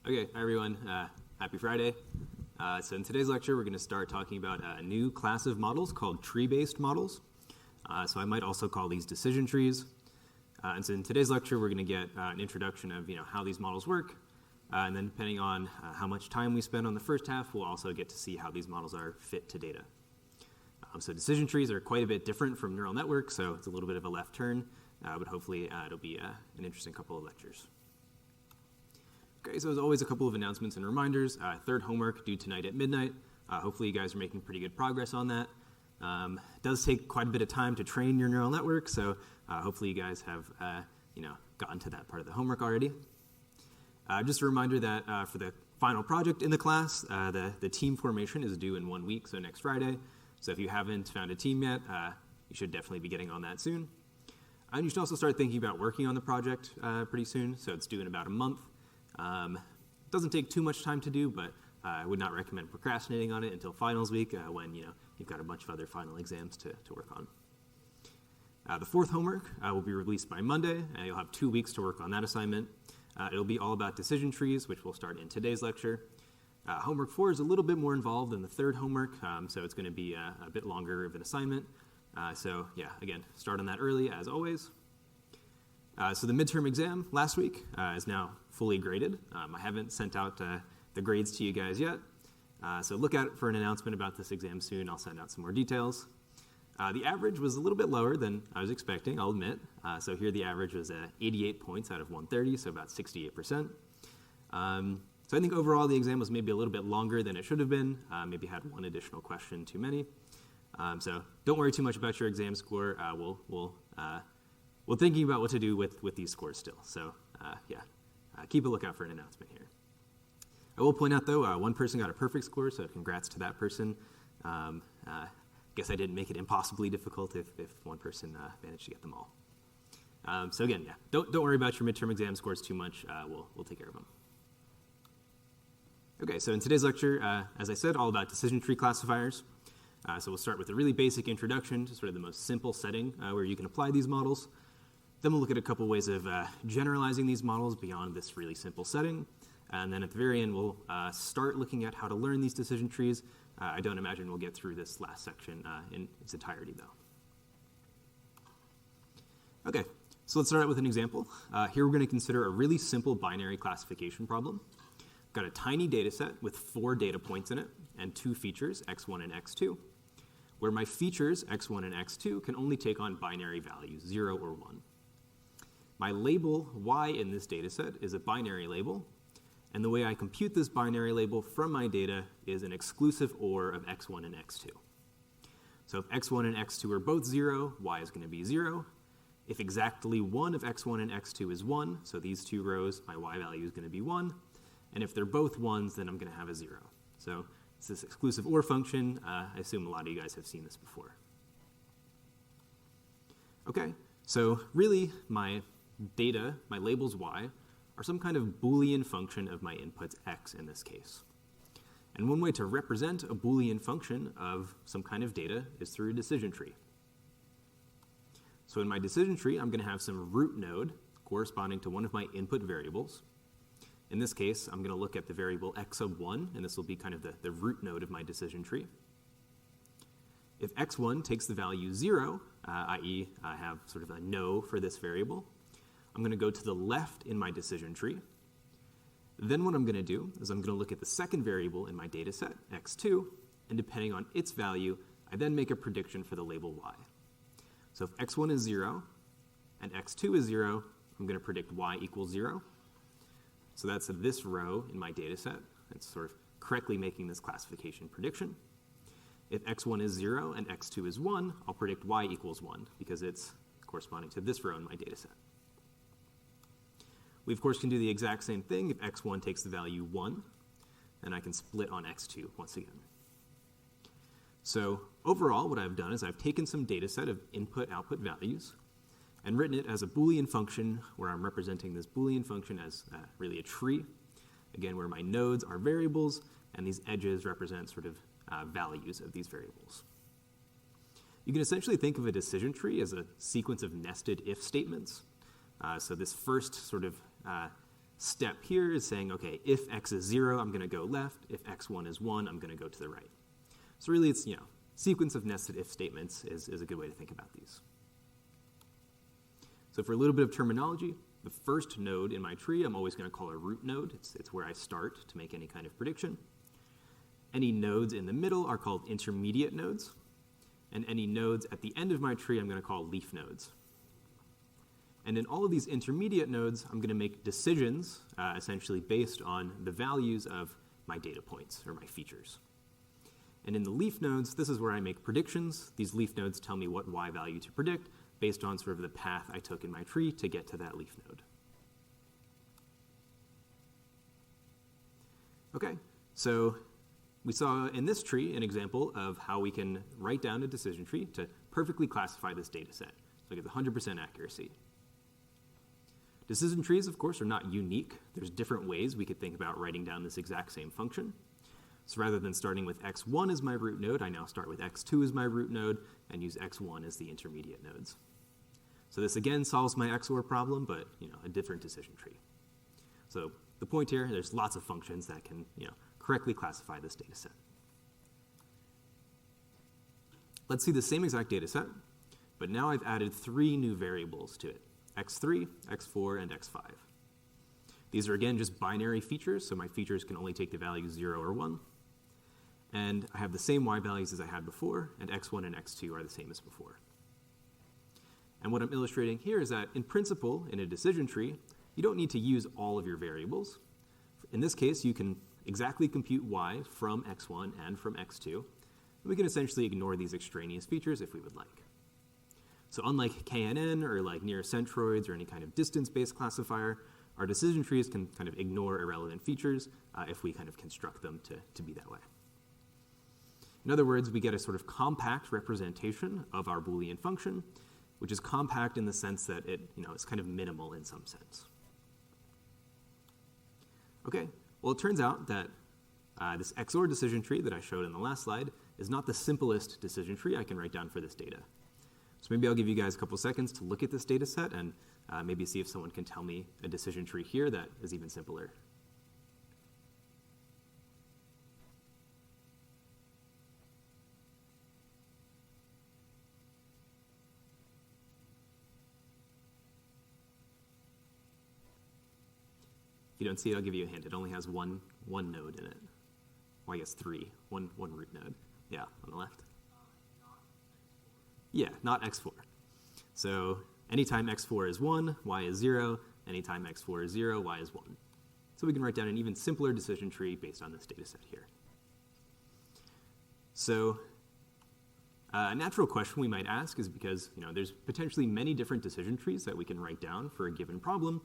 Okay, hi everyone. Happy Friday. So in today's lecture, we're going to start talking about a new class of models called tree-based models. So I might also call these decision trees. And so in today's lecture, we're going to get an introduction of how these models work. And then depending on how much time we spend on the first half, we'll also get to see how these models are fit to data. So decision trees are quite a bit different from neural networks, so it's a little bit of a left turn, but hopefully it'll be an interesting couple of lectures. Okay, so as always, a couple of announcements and reminders. Third homework due tonight at midnight. Hopefully you guys are making pretty good progress on that. It does take quite a bit of time to train your neural network, so hopefully you guys have gotten to that part of the homework already. Just a reminder that for the final project in the class, the team formation is due in 1 week, so next Friday. So if you haven't found a team yet, you should definitely be getting on that soon. And you should also start thinking about working on the project pretty soon, so it's due in about a month. It doesn't take too much time to do, but I would not recommend procrastinating on it until finals week when you've got a bunch of other final exams to work on. The fourth homework will be released by Monday, and you'll have 2 weeks to work on that assignment. It'll be all about decision trees, which we'll start in today's lecture. Homework 4 is a little bit more involved than the third homework, so it's going to be a bit longer of an assignment. So yeah, again, start on that early as always. So the midterm exam last week is now fully graded. I haven't sent out the grades to you guys yet. So look out for an announcement about this exam soon. I'll send out some more details. The average was a little bit lower than I was expecting, I'll admit. So here the average was 88 points out of 130, so about 68%. So I think overall the exam was maybe a little bit longer than it should have been. Maybe had one additional question too many. So don't worry too much about your exam score. We're thinking about what to do with these scores still. So keep a lookout for an announcement here. I will point out though, one person got a perfect score, so congrats to that person. Guess I didn't make it impossibly difficult if one person managed to get them all. So again, don't worry about your midterm exam scores too much. We'll take care of them. Okay, so in today's lecture, as I said, all about decision tree classifiers. So we'll start with a really basic introduction to sort of the most simple setting where you can apply these models. Then we'll look at a couple ways of generalizing these models beyond this really simple setting. And then at the very end, we'll start looking at how to learn these decision trees. I don't imagine we'll get through this last section in its entirety, though. Okay, so let's start out with an example. Here we're going to consider a really simple binary classification problem. We've got a tiny data set with 4 data points in it and 2 features, x1 and x2, where my features, x1 and x2, can only take on binary values, 0 or 1. My label y in this data set is a binary label, and the way I compute this binary label from my data is an exclusive OR of x1 and x2. So if x1 and x2 are both 0, y is going to be 0. If exactly one of x1 and x2 is 1, so these 2 rows, my y value is going to be 1. And if they're both 1s, then I'm going to have a 0. So it's this exclusive OR function. I assume a lot of you guys have seen this before. Okay, so really my data, my labels y, are some kind of Boolean function of my inputs x in this case. And one way to represent a Boolean function of some kind of data is through a decision tree. So in my decision tree, I'm going to have some root node corresponding to one of my input variables. In this case, I'm going to look at the variable x of 1, and this will be kind of the root node of my decision tree. If x1 takes the value 0, i.e. I have sort of a no for this variable, I'm going to go to the left in my decision tree. Then what I'm going to do is I'm going to look at the second variable in my data set, x2, and depending on its value, I then make a prediction for the label y. So if x1 is 0 and x2 is 0, I'm going to predict y equals 0. So that's this row in my data set. It's sort of correctly making this classification prediction. If x1 is 0 and x2 is 1, I'll predict y equals 1 because it's corresponding to this row in my data set. We, of course, can do the exact same thing if x1 takes the value 1, and I can split on x2 once again. So overall, what I've done is I've taken some data set of input-output values and written it as a Boolean function where I'm representing this Boolean function as really a tree, again, where my nodes are variables, and these edges represent sort of values of these variables. You can essentially think of a decision tree as a sequence of nested if statements. So this first sort of step here is saying, okay, if x is 0, I'm going to go left. If x1 is 1, I'm going to go to the right. So really it's, sequence of nested if statements is a good way to think about these. So for a little bit of terminology, the first node in my tree I'm always going to call a root node. It's where I start to make any kind of prediction. Any nodes in the middle are called intermediate nodes. And any nodes at the end of my tree I'm going to call leaf nodes. And in all of these intermediate nodes, I'm going to make decisions essentially based on the values of my data points or my features. And in the leaf nodes, this is where I make predictions. These leaf nodes tell me what y value to predict based on sort of the path I took in my tree to get to that leaf node. Okay, so we saw in this tree an example of how we can write down a decision tree to perfectly classify this data set. So I get 100% accuracy. Decision trees, of course, are not unique. There's different ways we could think about writing down this exact same function. So rather than starting with x1 as my root node, I now start with x2 as my root node and use x1 as the intermediate nodes. So this again solves my XOR problem, but a different decision tree. So the point here, there's lots of functions that can correctly classify this data set. Let's see the same exact data set, but now I've added 3 new variables to it: x3, x4, and x5. These are again just binary features, so my features can only take the values 0 or 1. And I have the same y values as I had before, and x1 and x2 are the same as before. And what I'm illustrating here is that in principle, in a decision tree, you don't need to use all of your variables. In this case, you can exactly compute y from x1 and from x2, and we can essentially ignore these extraneous features if we would like. So unlike KNN or like nearest centroids or any kind of distance-based classifier, our decision trees can kind of ignore irrelevant features if we kind of construct them to be that way. In other words, we get a sort of compact representation of our Boolean function, which is compact in the sense that it's kind of minimal in some sense. Okay, well it turns out that this XOR decision tree that I showed in the last slide is not the simplest decision tree I can write down for this data. So maybe I'll give you guys a couple seconds to look at this data set and maybe see if someone can tell me a decision tree here that is even simpler. If you don't see it, I'll give you a hint. It only has one node in it. Well, I guess 3. One root node. Yeah, on the left. Yeah, not x4. So anytime x4 is 1, y is 0. Anytime x4 is 0, y is 1. So we can write down an even simpler decision tree based on this data set here. So a natural question we might ask is because there's potentially many different decision trees that we can write down for a given problem.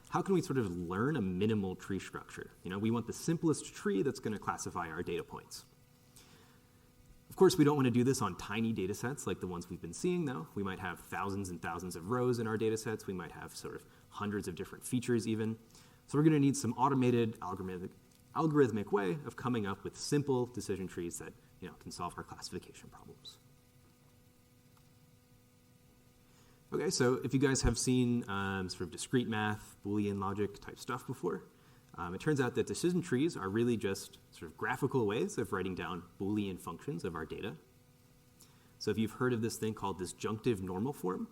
How can we sort of learn a minimal tree structure? We want the simplest tree that's going to classify our data points. Of course, we don't want to do this on tiny data sets like the ones we've been seeing, though. We might have thousands and thousands of rows in our data sets. We might have sort of hundreds of different features even. So we're going to need some automated algorithmic way of coming up with simple decision trees that can solve our classification problems. Okay, so if you guys have seen sort of discrete math, Boolean logic type stuff before, it turns out that decision trees are really just sort of graphical ways of writing down Boolean functions of our data. So if you've heard of this thing called disjunctive normal form,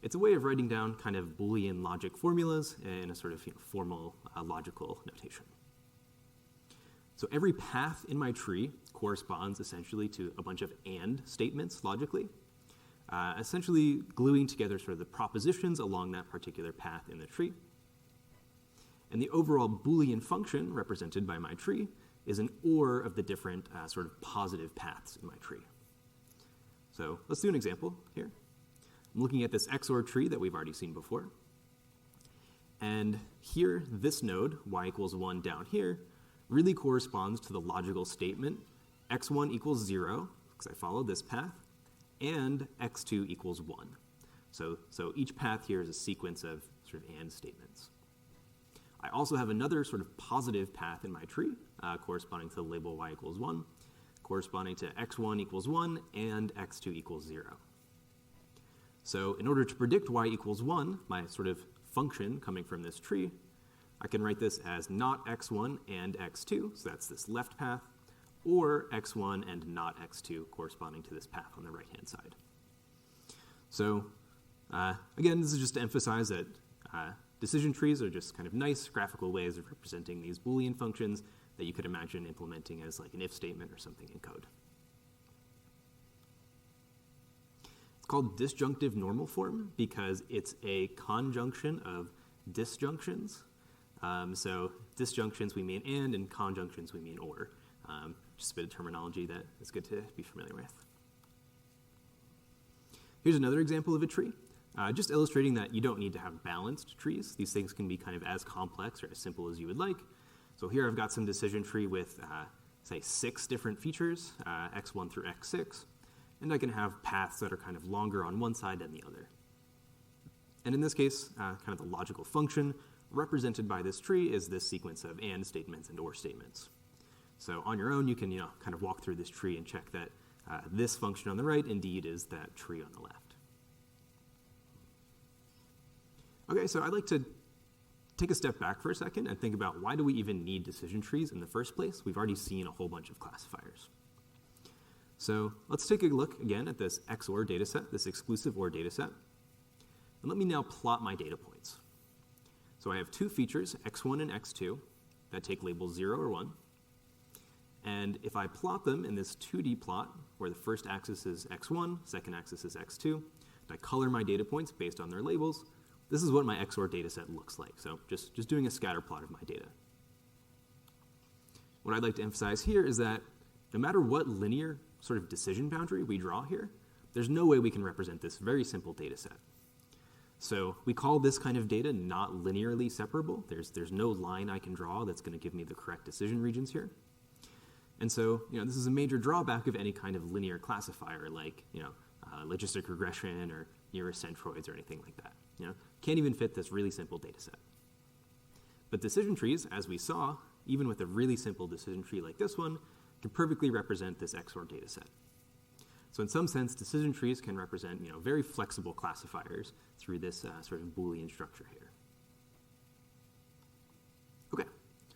it's a way of writing down kind of Boolean logic formulas in a sort of formal logical notation. So every path in my tree corresponds essentially to a bunch of AND statements logically, essentially gluing together sort of the propositions along that particular path in the tree. And the overall Boolean function represented by my tree is an OR of the different sort of positive paths in my tree. So let's do an example here. I'm looking at this XOR tree that we've already seen before. And here, this node, y equals 1 down here, really corresponds to the logical statement x1 equals 0, because I followed this path, and x2 equals 1. So each path here is a sequence of sort of AND statements. I also have another sort of positive path in my tree corresponding to the label y equals 1, corresponding to x1 equals 1 and x2 equals 0. So in order to predict y equals 1, my sort of function coming from this tree, I can write this as not x1 and x2, so that's this left path, or x1 and not x2 corresponding to this path on the right-hand side. So again, this is just to emphasize that decision trees are just kind of nice graphical ways of representing these Boolean functions that you could imagine implementing as like an if statement or something in code. It's called disjunctive normal form because it's a conjunction of disjunctions. So disjunctions we mean and conjunctions we mean or. Just a bit of terminology that is good to be familiar with. Here's another example of a tree, just illustrating that you don't need to have balanced trees. These things can be kind of as complex or as simple as you would like. So here I've got some decision tree with, say, 6 different features, x1 through x6, and I can have paths that are kind of longer on one side than the other. And in this case, kind of the logical function represented by this tree is this sequence of and statements and or statements. So on your own, you can kind of walk through this tree and check that this function on the right indeed is that tree on the left. Okay, so I'd like to take a step back for a second and think about why do we even need decision trees in the first place? We've already seen a whole bunch of classifiers. So let's take a look again at this XOR data set, this exclusive OR data set. And let me now plot my data points. So I have 2 features, x1 and x2, that take labels 0 or 1. And if I plot them in this 2D plot, where the first axis is x1, second axis is x2, and I color my data points based on their labels, this is what my XOR data set looks like. So just doing a scatter plot of my data. What I'd like to emphasize here is that no matter what linear sort of decision boundary we draw here, there's no way we can represent this very simple data set. So we call this kind of data not linearly separable. There's no line I can draw that's going to give me the correct decision regions here. And so, this is a major drawback of any kind of linear classifier like, logistic regression or nearest centroids or anything like that. Can't even fit this really simple data set. But decision trees, as we saw, even with a really simple decision tree like this one, can perfectly represent this XOR data set. So in some sense, decision trees can represent, very flexible classifiers through this sort of Boolean structure here. Okay,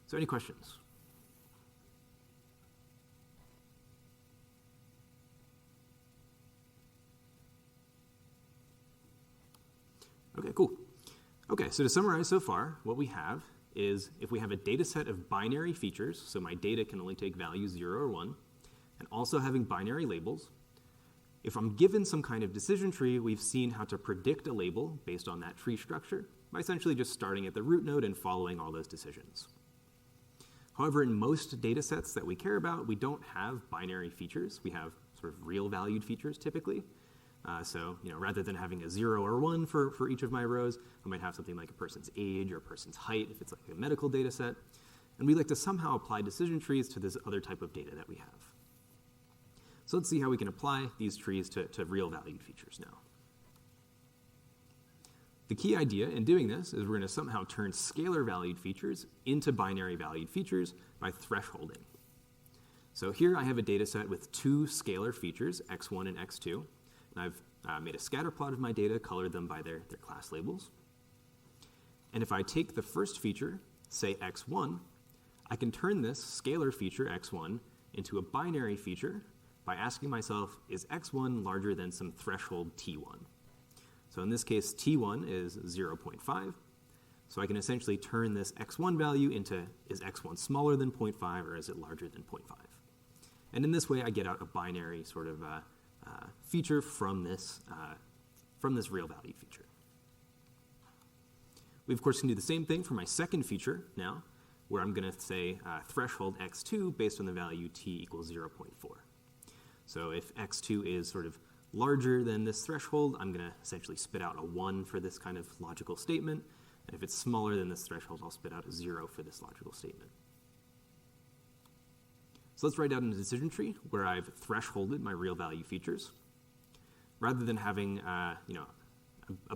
so any questions? Okay, cool. Okay, so to summarize so far, what we have is if we have a data set of binary features, so my data can only take values 0 or 1, and also having binary labels, if I'm given some kind of decision tree, we've seen how to predict a label based on that tree structure by essentially just starting at the root node and following all those decisions. However, in most data sets that we care about, we don't have binary features. We have sort of real valued features typically. So, rather than having a 0 or 1 for each of my rows, I might have something like a person's age or a person's height if it's like a medical data set. And we like to somehow apply decision trees to this other type of data that we have. So let's see how we can apply these trees to real valued features now. The key idea in doing this is we're going to somehow turn scalar valued features into binary valued features by thresholding. So here I have a data set with 2 scalar features, x1 and x2. And I've made a scatter plot of my data, colored them by their class labels. And if I take the first feature, say x1, I can turn this scalar feature x1 into a binary feature by asking myself, is x1 larger than some threshold t1? So in this case, t1 is 0.5. So I can essentially turn this x1 value into, is x1 smaller than 0.5 or is it larger than 0.5? And in this way, I get out a binary sort of feature from this real valued feature. We, of course, can do the same thing for my second feature now, where I'm going to say threshold x2 based on the value t equals 0.4. So if x2 is sort of larger than this threshold, I'm going to essentially spit out a 1 for this kind of logical statement. And if it's smaller than this threshold, I'll spit out a 0 for this logical statement. So let's write out a decision tree where I've thresholded my real value features. Rather than having a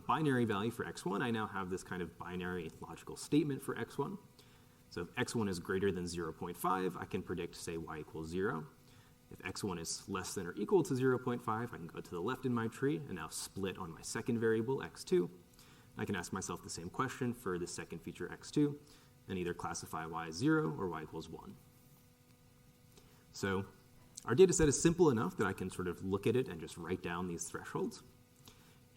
binary value for x1, I now have this kind of binary logical statement for x1. So if x1 is greater than 0.5, I can predict, say, y equals 0. If x1 is less than or equal to 0.5, I can go to the left in my tree and now split on my second variable, x2. I can ask myself the same question for the second feature, x2, and either classify y as 0 or y equals 1. So our data set is simple enough that I can sort of look at it and just write down these thresholds,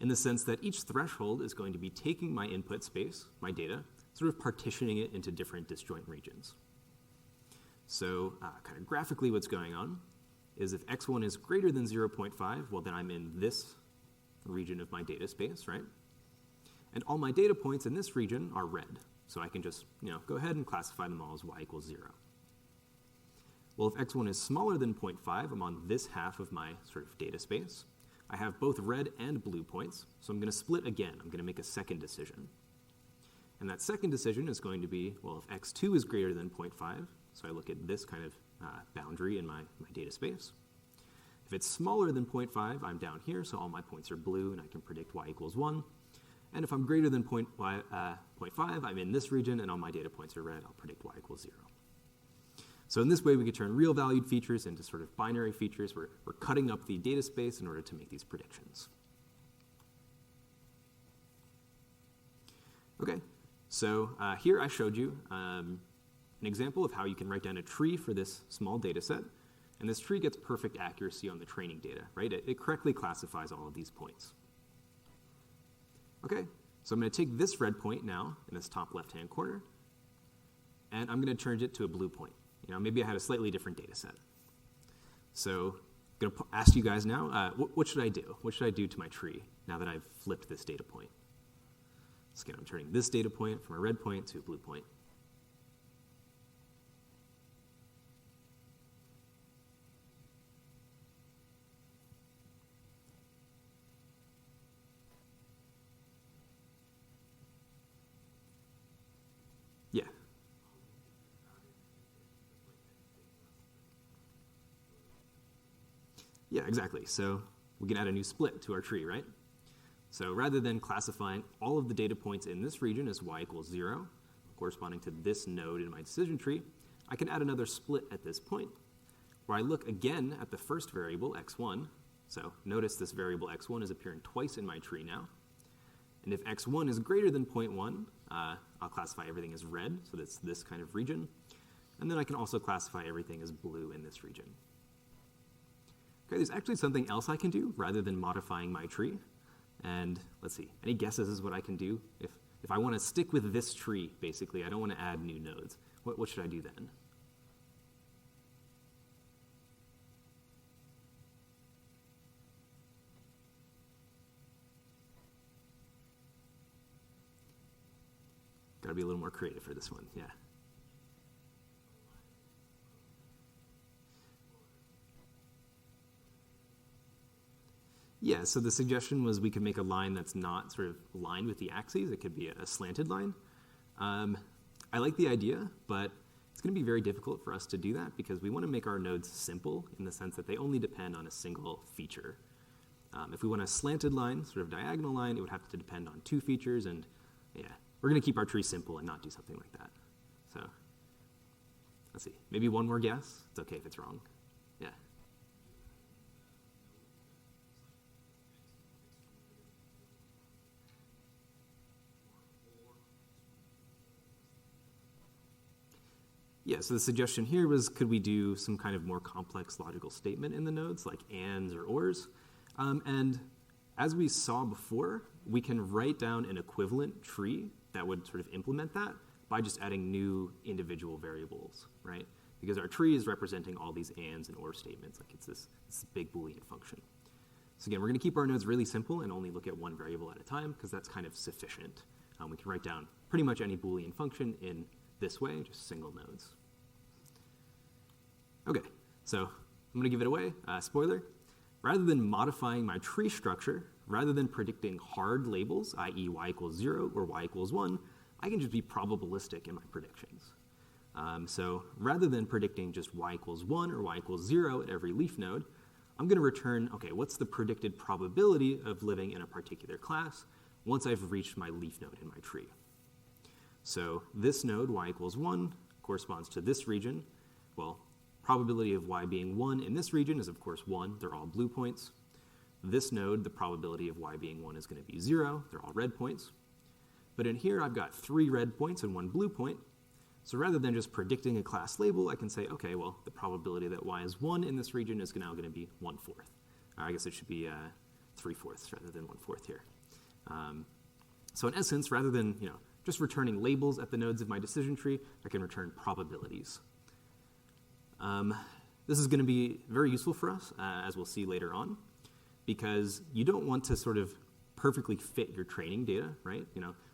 in the sense that each threshold is going to be taking my input space, my data, sort of partitioning it into different disjoint regions. So kind of graphically what's going on is if x1 is greater than 0.5, well, then I'm in this region of my data space, right? And all my data points in this region are red. So I can just go ahead and classify them all as y equals 0. Well, if x1 is smaller than 0.5, I'm on this half of my sort of data space. I have both red and blue points, so I'm going to split again. I'm going to make a second decision. And that second decision is going to be, well, if x2 is greater than 0.5, so I look at this kind of boundary in my data space. If it's smaller than 0.5, I'm down here, so all my points are blue, and I can predict y equals 1. And if I'm greater than 0.5, I'm in this region, and all my data points are red. I'll predict y equals 0. So in this way, we could turn real valued features into sort of binary features. We're cutting up the data space in order to make these predictions. Okay, so here I showed you an example of how you can write down a tree for this small data set. And this tree gets perfect accuracy on the training data, right? It correctly classifies all of these points. Okay, so I'm going to take this red point now in this top left-hand corner, and I'm going to turn it to a blue point. Maybe I had a slightly different data set. So I'm going to ask you guys now, what should I do? What should I do to my tree now that I've flipped this data point? So again, I'm turning this data point from a red point to a blue point. Yeah. Yeah, exactly. So we can add a new split to our tree, right? So rather than classifying all of the data points in this region as y equals 0, corresponding to this node in my decision tree, I can add another split at this point, where I look again at the first variable, x1. So notice this variable x1 is appearing twice in my tree now. And if x1 is greater than 0.1, I'll classify everything as red, so that's this kind of region. And then I can also classify everything as blue in this region. Okay, there's actually something else I can do rather than modifying my tree. And let's see, any guesses as what I can do? If I want to stick with this tree, basically, I don't want to add new nodes. What should I do then? Got to be a little more creative for this one, yeah. Yeah, so the suggestion was we could make a line that's not sort of aligned with the axes. It could be a slanted line. I like the idea, but it's going to be very difficult for us to do that because we want to make our nodes simple in the sense that they only depend on a single feature. If we want a slanted line, sort of diagonal line, it would have to depend on two features, and yeah, we're going to keep our tree simple and not do something like that. So let's see, maybe one more guess. It's okay if it's wrong. Yeah. Yeah, so the suggestion here was, could we do some kind of more complex logical statement in the nodes, like ands or ors? And as we saw before, we can write down an equivalent tree that would sort of implement that by just adding new individual variables, right? Because our tree is representing all these ands and or statements, like it's this big Boolean function. So again, we're going to keep our nodes really simple and only look at one variable at a time, because that's kind of sufficient. We can write down pretty much any Boolean function in this way, just single nodes. Okay, so I'm going to give it away. Spoiler, rather than modifying my tree structure, rather than predicting hard labels, i.e. y equals 0 or y equals 1, I can just be probabilistic in my predictions. So rather than predicting just y equals 1 or y equals 0 at every leaf node, I'm going to return, okay, what's the predicted probability of living in a particular class once I've reached my leaf node in my tree? So this node, y equals 1, corresponds to this region. Well, probability of y being 1 in this region is, of course, 1. They're all blue points. This node, the probability of y being 1 is going to be 0. They're all red points. But in here, I've got 3 red points and 1 blue point. So rather than just predicting a class label, I can say, okay, well, the probability that y is 1 in this region is now going to be 1/4. I guess it should be 3/4 rather than 1/4 here. So in essence, rather than just returning labels at the nodes of my decision tree, I can return probabilities. This is going to be very useful for us, as we'll see later on, because you don't want to sort of perfectly fit your training data, right?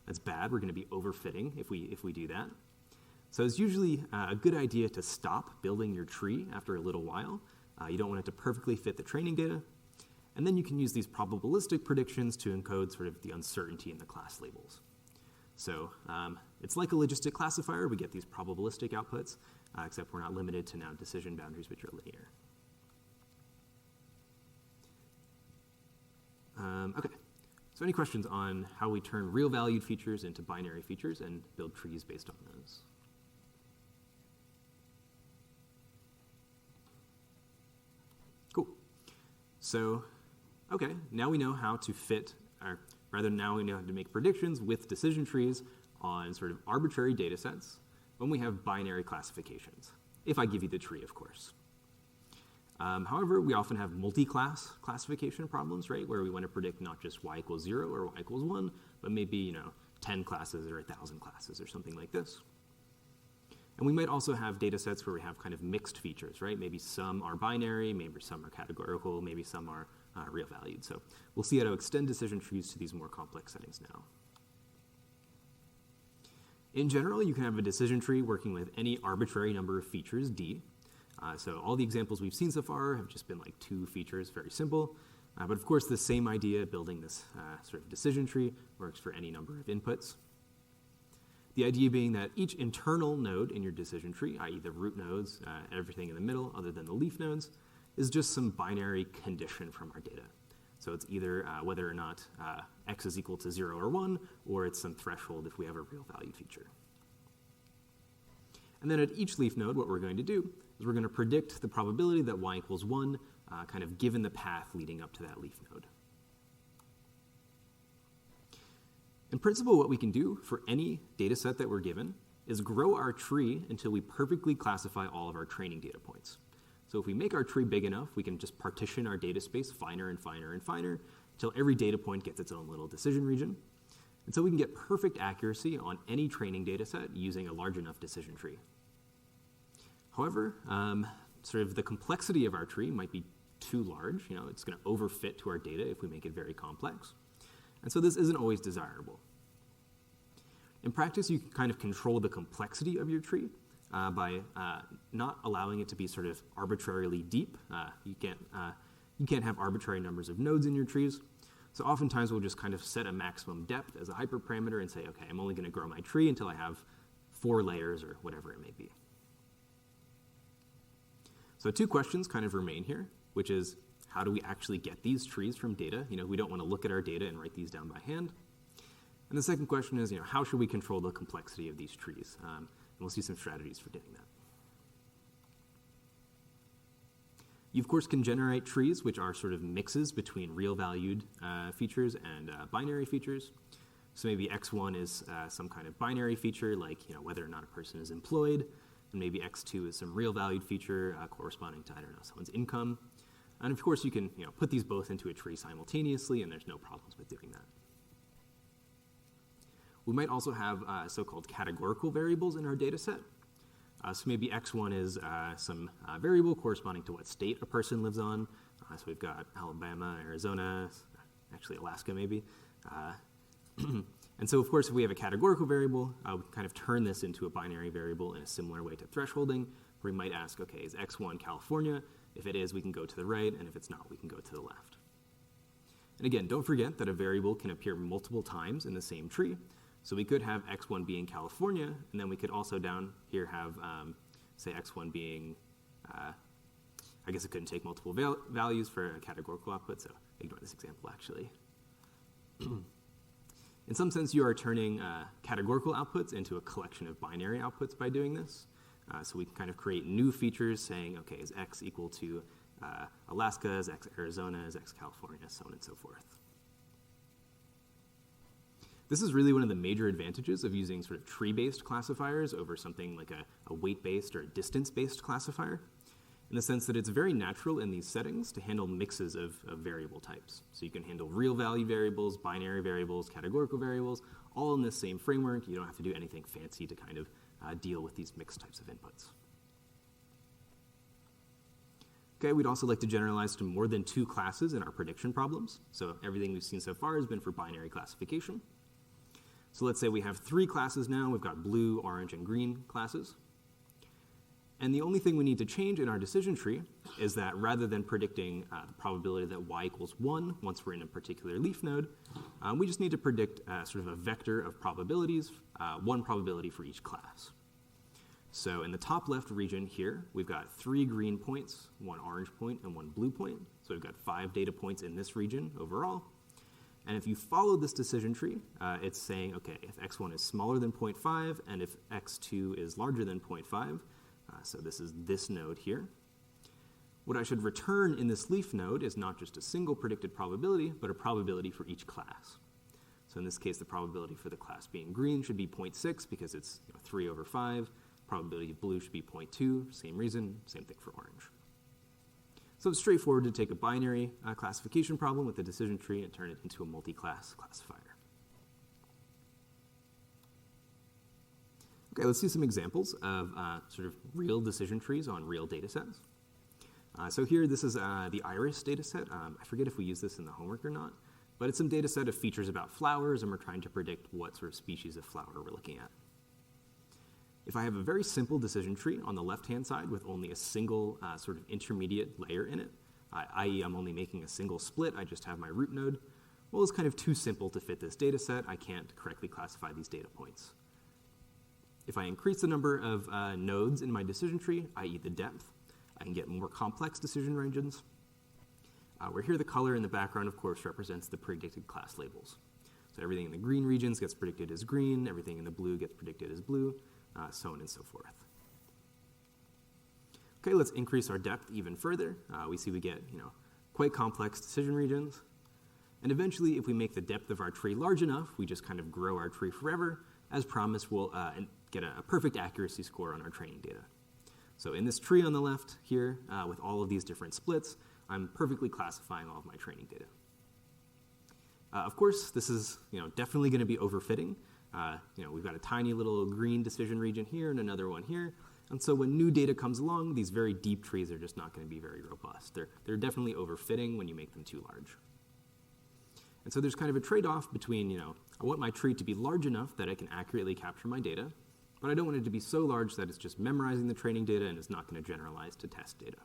That's bad. We're going to be overfitting if we do that. So it's usually a good idea to stop building your tree after a little while. You don't want it to perfectly fit the training data. And then you can use these probabilistic predictions to encode sort of the uncertainty in the class labels. So it's like a logistic classifier. We get these probabilistic outputs, except we're not limited to now decision boundaries which are linear. Okay, so any questions on how we turn real valued features into binary features and build trees based on those? Cool. So, okay, now we know how to fit, or rather now we know how to make predictions with decision trees on sort of arbitrary data sets when we have binary classifications, if I give you the tree, of course. However, we often have multi-class classification problems, right, where we want to predict not just y equals 0 or y equals 1, but maybe 10 classes or 1,000 classes or something like this. And we might also have data sets where we have kind of mixed features, right? Maybe some are binary, maybe some are categorical, maybe some are real valued. So we'll see how to extend decision trees to these more complex settings now. In general, you can have a decision tree working with any arbitrary number of features, d. So all the examples we've seen so far have just been like 2 features, very simple. But of course, the same idea, building this sort of decision tree, works for any number of inputs. The idea being that each internal node in your decision tree, i.e. the root nodes, everything in the middle other than the leaf nodes, is just some binary condition from our data. So it's either whether or not x is equal to 0 or 1, or it's some threshold if we have a real valued feature. And then at each leaf node, what we're going to do is we're going to predict the probability that y equals 1, kind of given the path leading up to that leaf node. In principle, what we can do for any data set that we're given is grow our tree until we perfectly classify all of our training data points. So if we make our tree big enough, we can just partition our data space finer and finer and finer until every data point gets its own little decision region. And so we can get perfect accuracy on any training data set using a large enough decision tree. However, sort of the complexity of our tree might be too large. It's going to overfit to our data if we make it very complex. And so this isn't always desirable. In practice, you can kind of control the complexity of your tree by not allowing it to be sort of arbitrarily deep. You can't have arbitrary numbers of nodes in your trees. So oftentimes we'll just kind of set a maximum depth as a hyperparameter and say, okay, I'm only going to grow my tree until I have 4 layers or whatever it may be. So 2 questions kind of remain here, which is, how do we actually get these trees from data? We don't want to look at our data and write these down by hand. And the second question is, how should we control the complexity of these trees? And we'll see some strategies for doing that. You, of course, can generate trees which are sort of mixes between real valued features and binary features. So maybe x1 is some kind of binary feature, like whether or not a person is employed, and maybe x2 is some real valued feature corresponding to, I don't know, someone's income. And of course, you can put these both into a tree simultaneously, and there's no problems with doing that. We might also have so-called categorical variables in our data set. So maybe x1 is some variable corresponding to what state a person lives on. So we've got Alabama, Arizona, actually Alaska maybe. And so, of course, if we have a categorical variable, we can kind of turn this into a binary variable in a similar way to thresholding, where we might ask, okay, is x1 California? If it is, we can go to the right, and if it's not, we can go to the left. And again, don't forget that a variable can appear multiple times in the same tree. So we could have x1 being California, and then we could also down here have, say, x1 being, I guess it couldn't take multiple values for a categorical output, so ignore this example, actually. In some sense, you are turning categorical outputs into a collection of binary outputs by doing this. So we can kind of create new features saying, okay, is x equal to Alaska, is x Arizona, is x California, so on and so forth. This is really one of the major advantages of using sort of tree-based classifiers over something like a weight-based or a distance-based classifier, in the sense that it's very natural in these settings to handle mixes of variable types. So you can handle real value variables, binary variables, categorical variables, all in this same framework. You don't have to do anything fancy to kind of deal with these mixed types of inputs. Okay, we'd also like to generalize to more than 2 classes in our prediction problems. So everything we've seen so far has been for binary classification. So let's say we have 3 classes now. We've got blue, orange, and green classes. And the only thing we need to change in our decision tree is that rather than predicting the probability that y equals 1 once we're in a particular leaf node, we just need to predict sort of a vector of probabilities, 1 probability for each class. So in the top left region here, we've got 3 green points, 1 orange point, and 1 blue point. So we've got 5 data points in this region overall. And if you follow this decision tree, it's saying, okay, if x1 is smaller than 0.5 and if x2 is larger than 0.5, so this is this node here, what I should return in this leaf node is not just a single predicted probability, but a probability for each class. So in this case, the probability for the class being green should be 0.6 because it's 3 over 5. Probability of blue should be 0.2, same reason, same thing for orange. So it's straightforward to take a binary classification problem with a decision tree and turn it into a multi-class classifier. Okay, let's see some examples of sort of real decision trees on real data sets. So here, this is the iris data set. I forget if we use this in the homework or not, but it's some data set of features about flowers, and we're trying to predict what sort of species of flower we're looking at. If I have a very simple decision tree on the left-hand side with only a single sort of intermediate layer in it, i.e. I'm only making a single split, I just have my root node, well, it's kind of too simple to fit this data set. I can't correctly classify these data points. If I increase the number of nodes in my decision tree, i.e. the depth, I can get more complex decision regions, where here the color in the background, of course, represents the predicted class labels. So everything in the green regions gets predicted as green, everything in the blue gets predicted as blue, so on and so forth. Okay, let's increase our depth even further. We see we get quite complex decision regions. And eventually, if we make the depth of our tree large enough, we just kind of grow our tree forever. As promised, we'll get a perfect accuracy score on our training data. So in this tree on the left here, with all of these different splits, I'm perfectly classifying all of my training data. Of course, this is definitely going to be overfitting. We've got a tiny little green decision region here and another one here. And so when new data comes along, these very deep trees are just not going to be very robust. They're definitely overfitting when you make them too large. And so there's kind of a trade-off between, I want my tree to be large enough that I can accurately capture my data, but I don't want it to be so large that it's just memorizing the training data and it's not going to generalize to test data.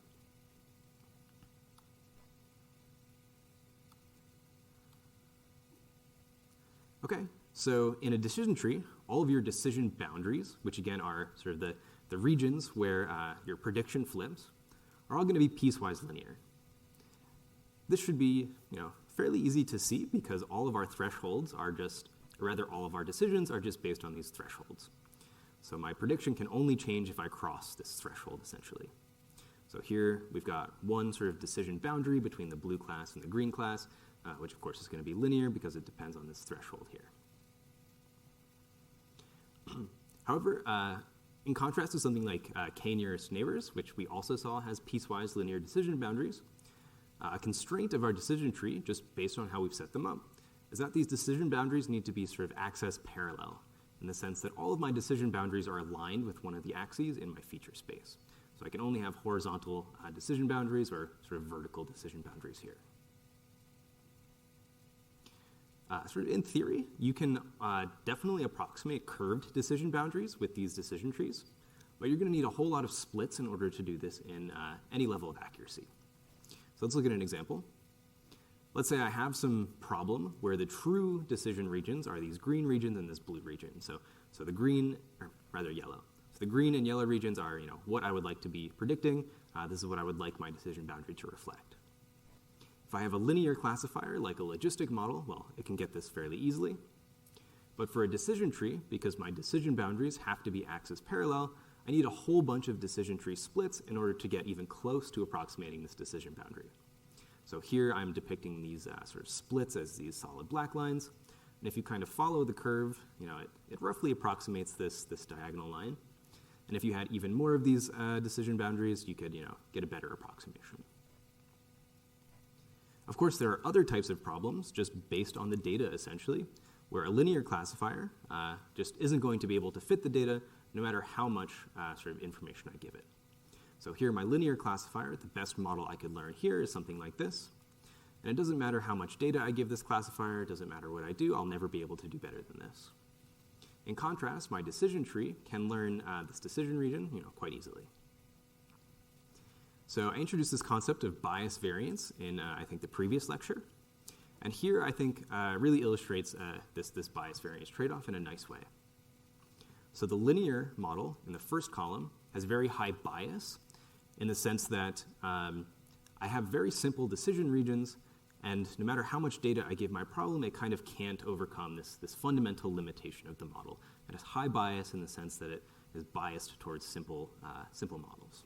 Okay, so in a decision tree, all of your decision boundaries, which again are sort of the regions where your prediction flips, are all going to be piecewise linear. This should be, fairly easy to see because all of our thresholds are just, or rather all of our decisions are just based on these thresholds. So my prediction can only change if I cross this threshold, essentially. So here we've got one sort of decision boundary between the blue class and the green class, which of course is going to be linear because it depends on this threshold here. However, in contrast to something like k-nearest neighbors, which we also saw has piecewise linear decision boundaries, a constraint of our decision tree, just based on how we've set them up, is that these decision boundaries need to be sort of axis parallel, in the sense that all of my decision boundaries are aligned with one of the axes in my feature space. So I can only have horizontal decision boundaries or sort of vertical decision boundaries here. Sort of in theory, you can definitely approximate curved decision boundaries with these decision trees, but you're going to need a whole lot of splits in order to do this in any level of accuracy. So let's look at an example. Let's say I have some problem where the true decision regions are these green regions and this blue region. So the green, or rather yellow. So the green and yellow regions are what I would like to be predicting. This is what I would like my decision boundary to reflect. If I have a linear classifier like a logistic model, well, it can get this fairly easily. But for a decision tree, because my decision boundaries have to be axis parallel, I need a whole bunch of decision tree splits in order to get even close to approximating this decision boundary. So here I'm depicting these sort of splits as these solid black lines. And if you kind of follow the curve, it roughly approximates this diagonal line. And if you had even more of these decision boundaries, you could get a better approximation. Of course, there are other types of problems just based on the data, essentially, where a linear classifier just isn't going to be able to fit the data no matter how much sort of information I give it. So here, my linear classifier, the best model I could learn here is something like this. And it doesn't matter how much data I give this classifier, it doesn't matter what I do, I'll never be able to do better than this. In contrast, my decision tree can learn this decision region quite easily. So I introduced this concept of bias variance in, I think, the previous lecture. And here, I think, really illustrates this bias variance trade-off in a nice way. So the linear model in the first column has very high bias in the sense that I have very simple decision regions, and no matter how much data I give my problem, it kind of can't overcome this fundamental limitation of the model. It has high bias in the sense that it is biased towards simple models.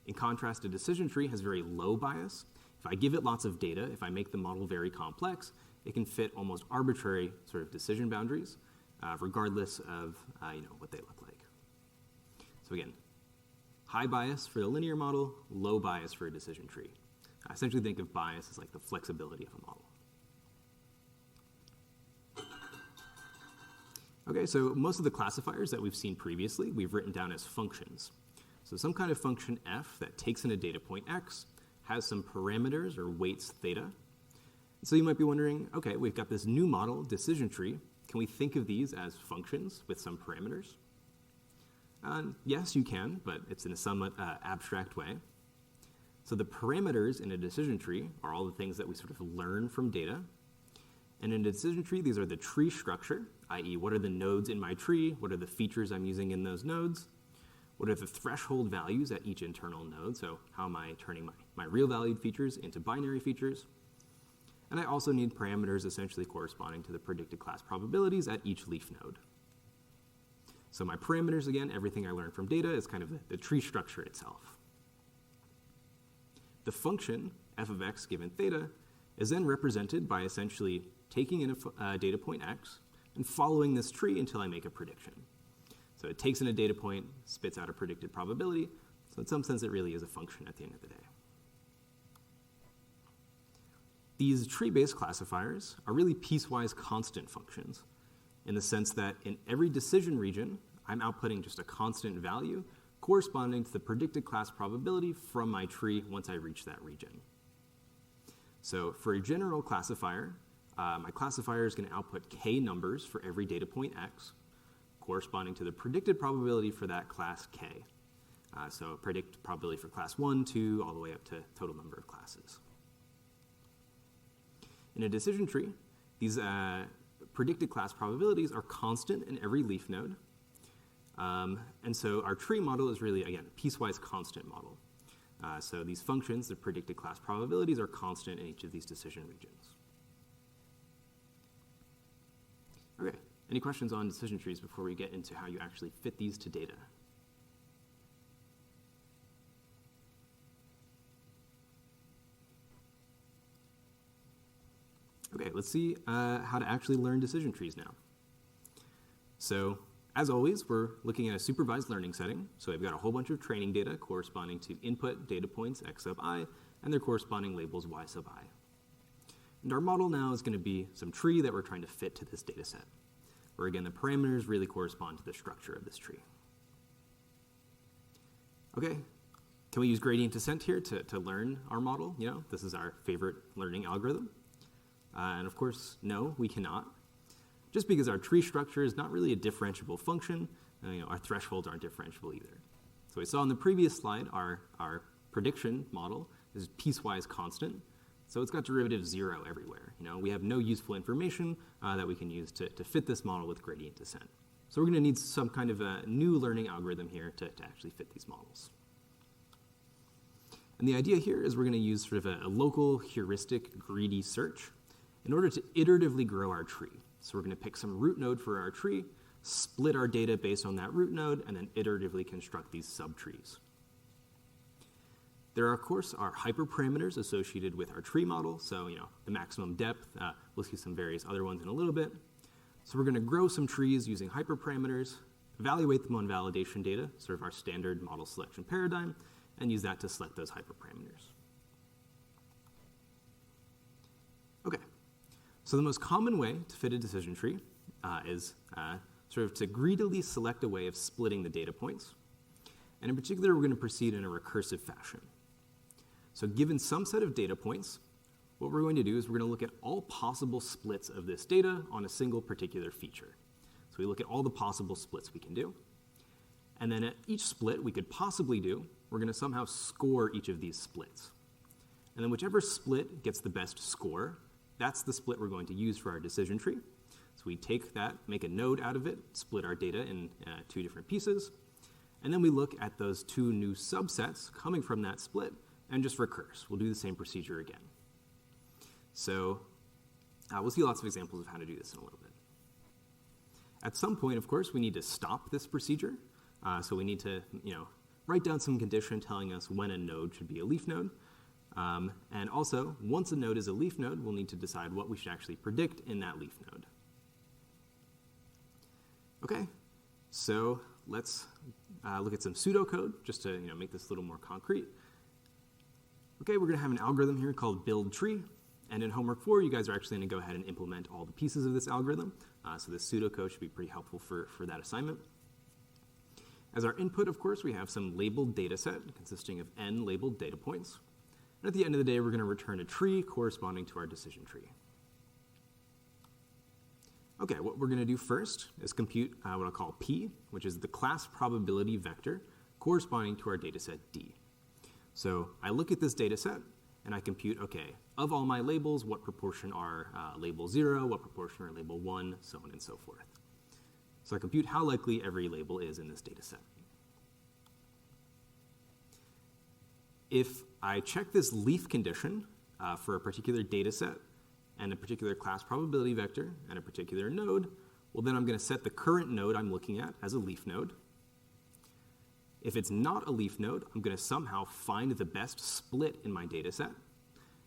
In contrast, a decision tree has very low bias. If I give it lots of data, if I make the model very complex, it can fit almost arbitrary sort of decision boundaries, regardless of what they look like. So again, high bias for the linear model, low bias for a decision tree. I essentially think of bias as like the flexibility of a model. Okay, so most of the classifiers that we've seen previously, we've written down as functions. So some kind of function f that takes in a data point x, has some parameters or weights theta. So you might be wondering, okay, we've got this new model, decision tree. Can we think of these as functions with some parameters? Yes, you can, but it's in a somewhat abstract way. So the parameters in a decision tree are all the things that we sort of learn from data. And in a decision tree, these are the tree structure, i.e. what are the nodes in my tree, what are the features I'm using in those nodes, what are the threshold values at each internal node, so how am I turning my real valued features into binary features. And I also need parameters essentially corresponding to the predicted class probabilities at each leaf node. So my parameters, again, everything I learned from data is kind of the tree structure itself. The function f of x given theta is then represented by essentially taking in a data point x and following this tree until I make a prediction. So it takes in a data point, spits out a predicted probability, so in some sense it really is a function at the end of the day. These tree-based classifiers are really piecewise constant functions in the sense that in every decision region, I'm outputting just a constant value corresponding to the predicted class probability from my tree once I reach that region. So for a general classifier, my classifier is going to output k numbers for every data point x, corresponding to the predicted probability for that class k. So predict probability for class 1, 2, all the way up to total number of classes. In a decision tree, these predicted class probabilities are constant in every leaf node. And so our tree model is really, again, a piecewise constant model. So these functions, the predicted class probabilities, are constant in each of these decision regions. Okay, any questions on decision trees before we get into how you actually fit these to data? Okay, let's see how to actually learn decision trees now. So, as always, we're looking at a supervised learning setting. So we've got a whole bunch of training data corresponding to input data points x sub I and their corresponding labels y sub I. And our model now is going to be some tree that we're trying to fit to this data set, where again the parameters really correspond to the structure of this tree. Okay, can we use gradient descent here to learn our model? This is our favorite learning algorithm. And of course, no, we cannot. Just because our tree structure is not really a differentiable function, our thresholds aren't differentiable either. So we saw in the previous slide, our prediction model is piecewise constant. So it's got derivative 0 everywhere. We have no useful information that we can use to fit this model with gradient descent. So we're going to need some kind of a new learning algorithm here to actually fit these models. And the idea here is we're going to use sort of a local heuristic greedy search in order to iteratively grow our tree. So we're going to pick some root node for our tree, split our data based on that root node, and then iteratively construct these subtrees. There, of course, are hyperparameters associated with our tree model. So, the maximum depth. We'll see some various other ones in a little bit. So we're going to grow some trees using hyperparameters, evaluate them on validation data, sort of our standard model selection paradigm, and use that to select those hyperparameters. Okay, so the most common way to fit a decision tree is sort of to greedily select a way of splitting the data points. And in particular, we're going to proceed in a recursive fashion. So given some set of data points, what we're going to do is we're going to look at all possible splits of this data on a single particular feature. So we look at all the possible splits we can do. And then at each split we could possibly do, we're going to somehow score each of these splits. And then whichever split gets the best score, that's the split we're going to use for our decision tree. So we take that, make a node out of it, split our data in two different pieces, and then we look at those two new subsets coming from that split and just recurse. We'll do the same procedure again. So we'll see lots of examples of how to do this in a little bit. At some point, of course, we need to stop this procedure. So we need to, write down some condition telling us when a node should be a leaf node. And also, once a node is a leaf node, we'll need to decide what we should actually predict in that leaf node. Okay, so let's look at some pseudocode just to make this a little more concrete. Okay, we're going to have an algorithm here called build tree. And in homework 4, you guys are actually going to go ahead and implement all the pieces of this algorithm. So this pseudocode should be pretty helpful for that assignment. As our input, of course, we have some labeled data set consisting of n labeled data points. And at the end of the day, we're going to return a tree corresponding to our decision tree. Okay, what we're going to do first is compute what I'll call P, which is the class probability vector corresponding to our data set D. So I look at this data set, and I compute, okay, of all my labels, what proportion are label 0, what proportion are label 1, so on and so forth. So I compute how likely every label is in this data set. If I check this leaf condition for a particular data set and a particular class probability vector and a particular node, well, then I'm going to set the current node I'm looking at as a leaf node. If it's not a leaf node, I'm going to somehow find the best split in my data set.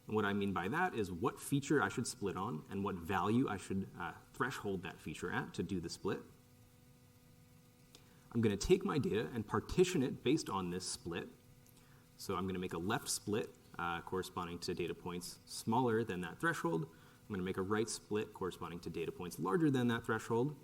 And what I mean by that is what feature I should split on and what value I should threshold that feature at to do the split. I'm going to take my data and partition it based on this split. So I'm going to make a left split corresponding to data points smaller than that threshold. I'm going to make a right split corresponding to data points larger than that threshold.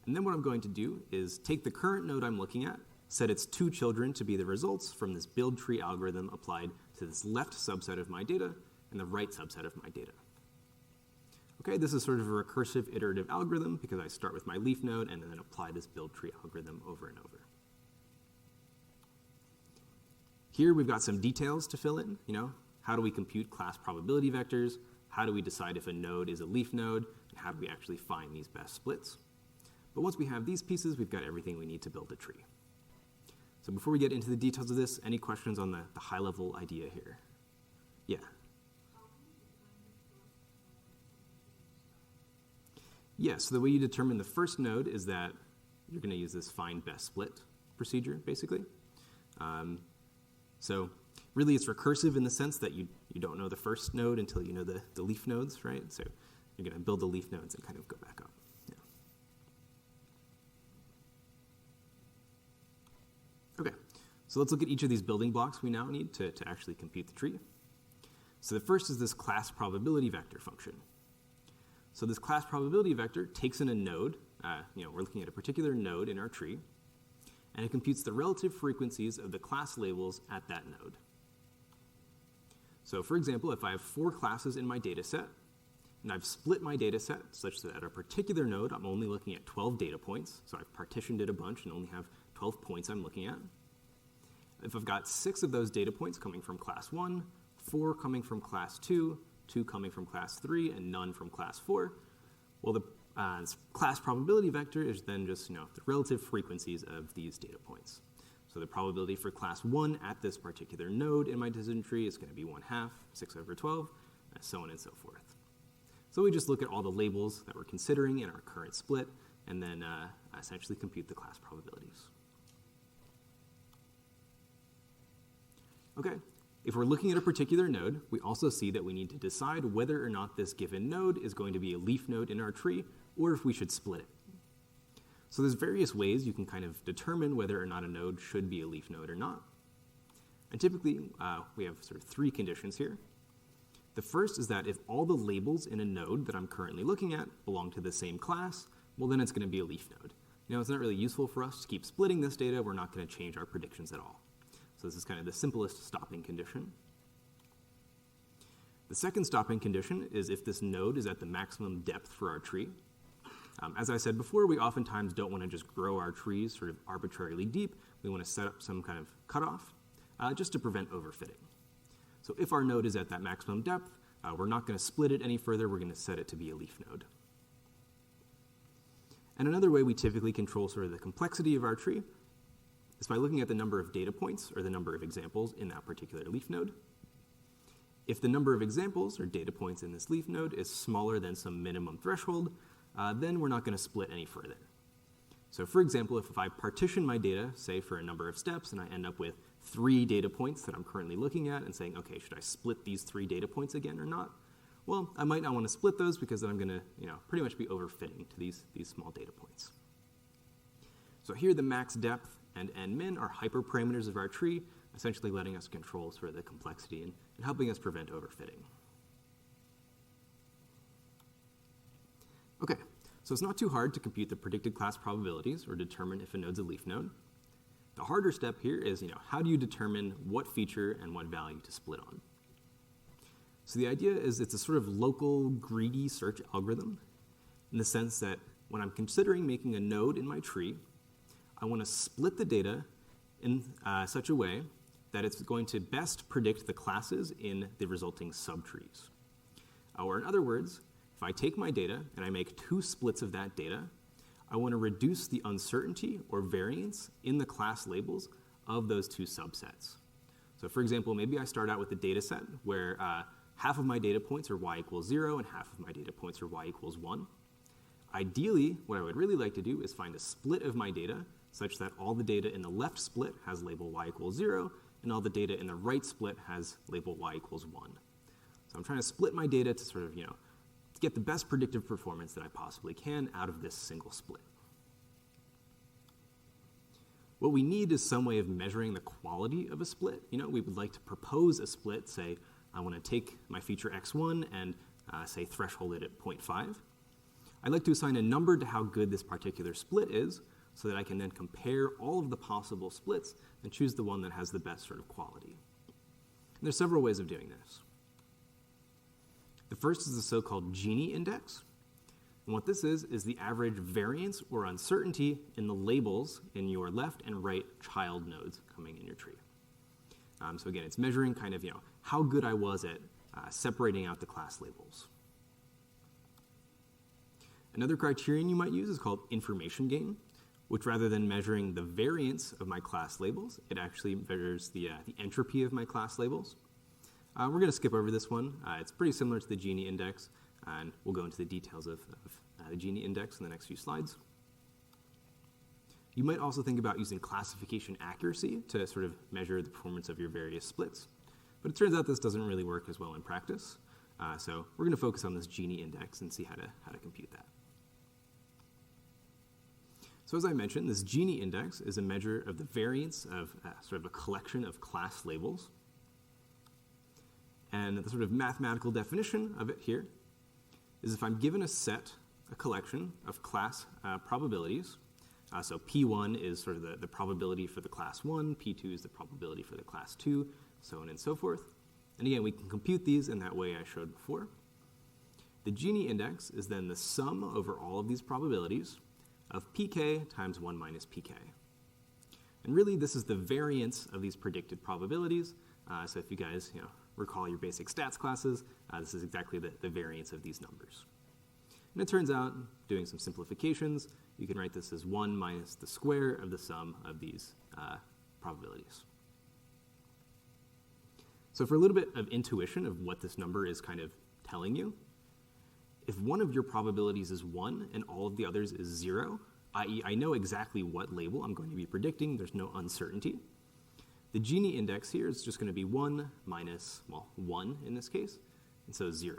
And then what I'm going to do is take the current node I'm looking at, set its two children to be the results from this build tree algorithm applied to this left subset of my data and the right subset of my data. Okay, this is sort of a recursive iterative algorithm because I start with my leaf node and then apply this build tree algorithm over and over. Here we've got some details to fill in, how do we compute class probability vectors, how do we decide if a node is a leaf node, and how do we actually find these best splits. But once we have these pieces, we've got everything we need to build a tree. So before we get into the details of this, any questions on the high-level idea here? Yeah? Yeah, so the way you determine the first node is that you're going to use this find best split procedure, basically. So really it's recursive in the sense that you don't know the first node until you know the leaf nodes, right? So you're going to build the leaf nodes and kind of go back up. Yeah. Okay, so let's look at each of these building blocks we now need to actually compute the tree. So the first is this class probability vector function. So this class probability vector takes in a node, we're looking at a particular node in our tree, and it computes the relative frequencies of the class labels at that node. So for example, if I have 4 classes in my data set, and I've split my data set such that at a particular node, I'm only looking at 12 data points, so I've partitioned it a bunch and only have 12 points I'm looking at. If I've got 6 of those data points coming from class 1, 4 coming from class 2, 2 coming from class 3, and none from class 4, well, the class probability vector is then just the relative frequencies of these data points. So the probability for class 1 at this particular node in my decision tree is going to be 1/2, 6/12, and so on and so forth. So we just look at all the labels that we're considering in our current split and then essentially compute the class probabilities. Okay, if we're looking at a particular node, we also see that we need to decide whether or not this given node is going to be a leaf node in our tree, or if we should split it. So there's various ways you can kind of determine whether or not a node should be a leaf node or not. And typically, we have sort of three conditions here. The first is that if all the labels in a node that I'm currently looking at belong to the same class, well, then it's going to be a leaf node. It's not really useful for us to keep splitting this data. We're not going to change our predictions at all. So this is kind of the simplest stopping condition. The second stopping condition is if this node is at the maximum depth for our tree. As I said before, we oftentimes don't want to just grow our trees sort of arbitrarily deep. We want to set up some kind of cutoff just to prevent overfitting. So if our node is at that maximum depth, we're not going to split it any further. We're going to set it to be a leaf node. And another way we typically control sort of the complexity of our tree is by looking at the number of data points or the number of examples in that particular leaf node. If the number of examples or data points in this leaf node is smaller than some minimum threshold, then we're not going to split any further. So for example, if I partition my data, say for a number of steps, and I end up with 3 data points that I'm currently looking at and saying, okay, should I split these 3 data points again or not? Well, I might not want to split those because then I'm going to pretty much be overfitting to these small data points. So here the max depth and n-min are hyperparameters of our tree, essentially letting us control sort of the complexity and helping us prevent overfitting. Okay, so it's not too hard to compute the predicted class probabilities or determine if a node's a leaf node. The harder step here is, how do you determine what feature and what value to split on? So the idea is it's a sort of local greedy search algorithm in the sense that when I'm considering making a node in my tree, I want to split the data in such a way that it's going to best predict the classes in the resulting subtrees. Or in other words, if I take my data and I make 2 splits of that data, I want to reduce the uncertainty or variance in the class labels of those 2 subsets. So for example, maybe I start out with a data set where half of my data points are y equals 0 and half of my data points are y equals 1. Ideally, what I would really like to do is find a split of my data such that all the data in the left split has label y equals 0 and all the data in the right split has label y equals 1. So I'm trying to split my data to sort of, to get the best predictive performance that I possibly can out of this single split. What we need is some way of measuring the quality of a split. We would like to propose a split, say, I want to take my feature x1 and say threshold it at 0.5. I'd like to assign a number to how good this particular split is so that I can then compare all of the possible splits and choose the one that has the best sort of quality. And there's several ways of doing this. The first is the so-called Gini index. And what this is the average variance or uncertainty in the labels in your left and right child nodes coming in your tree. So again, it's measuring kind of, how good I was at separating out the class labels. Another criterion you might use is called information gain, which rather than measuring the variance of my class labels, it actually measures the entropy of my class labels. We're going to skip over this one. It's pretty similar to the Gini index, and we'll go into the details of the Gini index in the next few slides. You might also think about using classification accuracy to sort of measure the performance of your various splits. But it turns out this doesn't really work as well in practice. So we're going to focus on this Gini index and see how to compute that. So as I mentioned, this Gini index is a measure of the variance of sort of a collection of class labels. And the sort of mathematical definition of it here is if I'm given a collection of class probabilities, so P1 is sort of the probability for the class 1, P2 is the probability for the class 2, so on and so forth. And again, we can compute these in that way I showed before. The Gini index is then the sum over all of these probabilities of pk times 1 minus pk. And really, this is the variance of these predicted probabilities. So if you guys recall your basic stats classes, this is exactly the variance of these numbers. And it turns out, doing some simplifications, you can write this as 1 minus the square of the sum of these probabilities. So for a little bit of intuition of what this number is kind of telling you, if one of your probabilities is 1 and all of the others is 0, i.e. I know exactly what label I'm going to be predicting, there's no uncertainty, the Gini index here is just going to be 1 minus, well, 1 in this case, and so 0.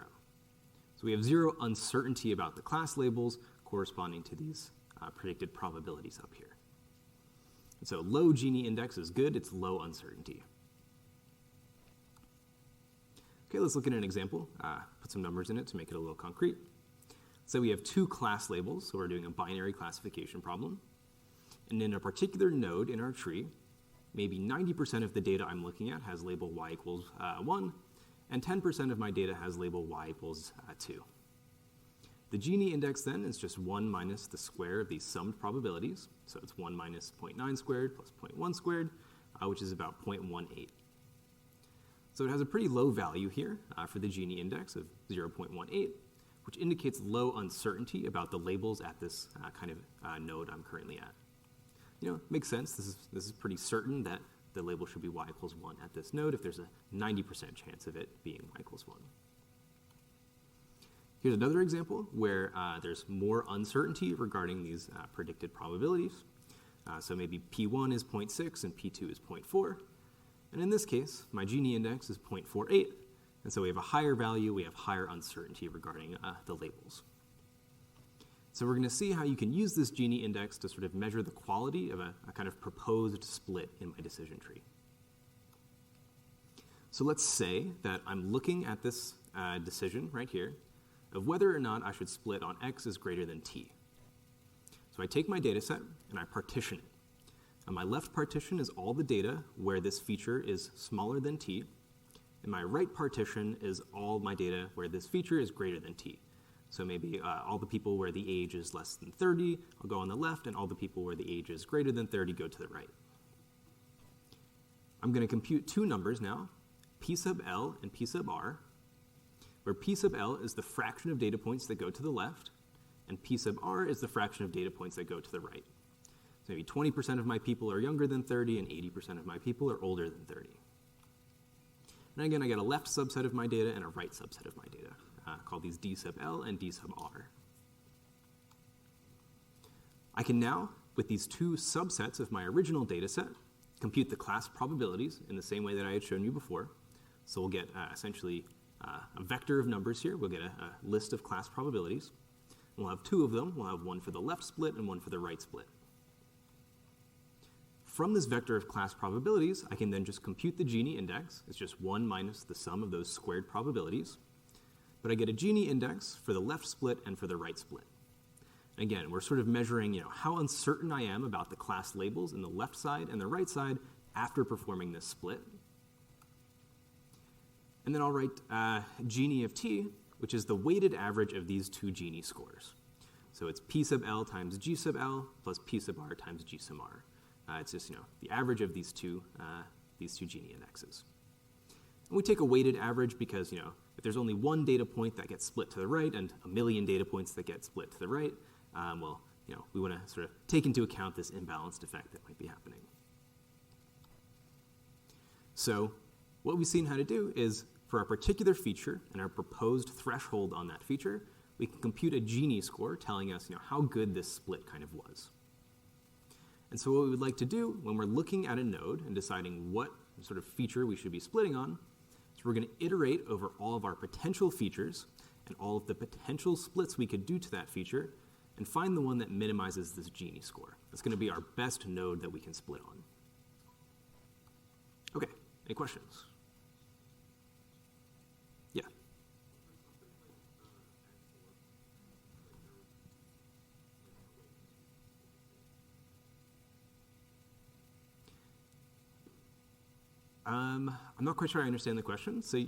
So we have 0 uncertainty about the class labels corresponding to these predicted probabilities up here. And so low Gini index is good, it's low uncertainty. Okay, let's look at an example, put some numbers in it to make it a little concrete. So we have 2 class labels, so we're doing a binary classification problem. And in a particular node in our tree, maybe 90% of the data I'm looking at has label y equals 1, and 10% of my data has label y equals 2. The Gini index then is just 1 minus the square of these summed probabilities. So it's 1 minus 0.9 squared plus 0.1 squared, which is about 0.18. So it has a pretty low value here for the Gini index of 0.18, which indicates low uncertainty about the labels at this kind of node I'm currently at. You know, makes sense. This is pretty certain that the label should be y equals 1 at this node if there's a 90% chance of it being y equals 1. Here's another example where there's more uncertainty regarding these predicted probabilities. So maybe P1 is 0.6 and P2 is 0.4. And in this case, my Gini index is 0.48. And so we have a higher value, we have higher uncertainty regarding the labels. So we're going to see how you can use this Gini index to sort of measure the quality of a kind of proposed split in my decision tree. So let's say that I'm looking at this decision right here of whether or not I should split on x is greater than t. So I take my data set and I partition it. On my left partition is all the data where this feature is smaller than t, and my right partition is all my data where this feature is greater than t. So maybe all the people where the age is less than 30, I'll go on the left, and all the people where the age is greater than 30 go to the right. I'm going to compute 2 numbers now, p sub l and p sub r, where p sub l is the fraction of data points that go to the left, and p sub r is the fraction of data points that go to the right. So maybe 20% of my people are younger than 30, and 80% of my people are older than 30. And again, I get a left subset of my data and a right subset of my data. Call these d sub l and d sub r. I can now, with these 2 subsets of my original data set, compute the class probabilities in the same way that I had shown you before. So we'll get essentially a vector of numbers here. We'll get a list of class probabilities. We'll have 2 of them. We'll have one for the left split and one for the right split. From this vector of class probabilities, I can then just compute the Gini index. It's just 1 minus the sum of those squared probabilities. But I get a Gini index for the left split and for the right split. And again, we're sort of measuring, how uncertain I am about the class labels in the left side and the right side after performing this split. And then I'll write Gini of t, which is the weighted average of these 2 Gini scores. So it's p sub l times g sub l plus p sub r times g sub r. It's just, the average of these two Gini indexes. And we take a weighted average because, if there's only one data point that gets split to the right and a million data points that get split to the right, we want to sort of take into account this imbalanced effect that might be happening. So what we've seen how to do is, for a particular feature and our proposed threshold on that feature, we can compute a Gini score telling us, how good this split kind of was. And so what we would like to do when we're looking at a node and deciding what sort of feature we should be splitting on, is we're going to iterate over all of our potential features and all of the potential splits we could do to that feature and find the one that minimizes this Gini score. That's going to be our best node that we can split on. Okay, any questions? Yeah. I'm not quite sure I understand the question. So